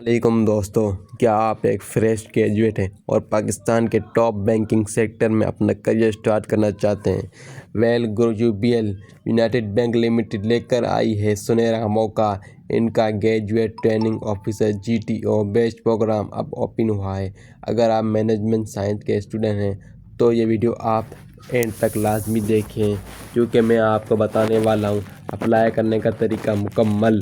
علیکم دوستو، کیا آپ ایک فریش گریجویٹ ہیں اور پاکستان کے ٹاپ بینکنگ سیکٹر میں اپنا کریئر سٹارٹ کرنا چاہتے ہیں؟ U B L United Bank Limited لے کر آئی ہے سنہرا موقع۔ ان کا graduate training officer GTO batch programme اب اوپن ہوا ہے۔ اگر آپ مینجمنٹ سائنس کے اسٹوڈنٹ ہیں تو یہ ویڈیو آپ اینڈ تک لازمی دیکھیں، کیونکہ میں آپ کو بتانے والا ہوں اپلائی کرنے کا طریقہ مکمل۔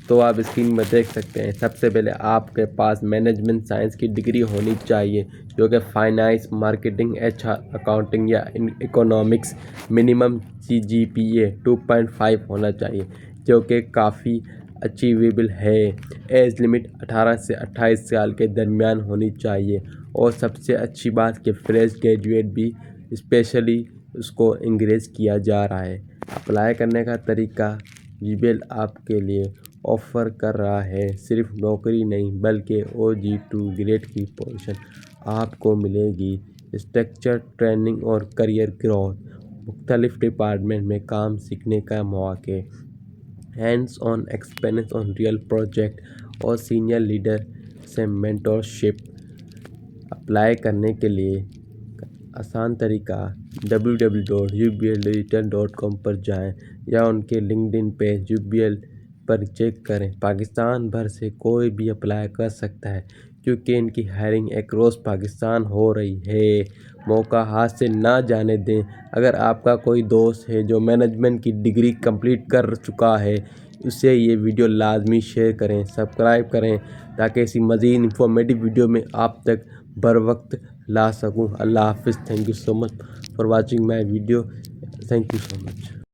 تو آپ اسکرین میں دیکھ سکتے ہیں، سب سے پہلے آپ کے پاس مینجمنٹ سائنس کی ڈگری ہونی چاہیے، جو کہ فائنانس، مارکیٹنگ، HR، اکاؤنٹنگ یا اکنامکس۔ منیمم CGPA 2.5 ہونا چاہیے، جو کہ کافی اچیویبل ہے۔ ایج لمٹ 18 سے 28 سال کے درمیان ہونی چاہیے، اور سب سے اچھی بات کہ فریش گریجویٹ بھی اسپیشلی اس کو انکریج کیا جا رہا ہے۔ اپلائی کرنے کا طریقہ: UBL آپ کے لیے آفر کر رہا ہے صرف نوکری نہیں بلکہ OJT گریڈ کی پوزیشن آپ کو ملے گی۔ اسٹرکچر، ٹریننگ اور کریئر گروتھ: مختلف ڈپارٹمنٹ میں کام سیکھنے کا مواقع، hands on experience on real project اور سینئر لیڈر سے مینٹورشپ۔ اپلائی کرنے کے لیے آسان طریقہ: www.ubldigital.com پر جائیں یا ان کے LinkedIn پیج UBL پر چیک کریں۔ پاکستان بھر سے کوئی بھی اپلائی کر سکتا ہے، کیونکہ ان کی ہائرنگ اکراس پاکستان ہو رہی ہے۔ موقع ہاتھ سے نہ جانے دیں۔ اگر آپ کا کوئی دوست ہے جو مینجمنٹ کی ڈگری کمپلیٹ کر چکا ہے، اسے یہ ویڈیو لازمی شیئر کریں، سبسکرائب کریں تاکہ ایسی مزید انفارمیٹیو ویڈیو میں آپ تک بروقت لا سکوں۔ اللہ حافظ۔ Thank you so much for watching my video. Thank you so much.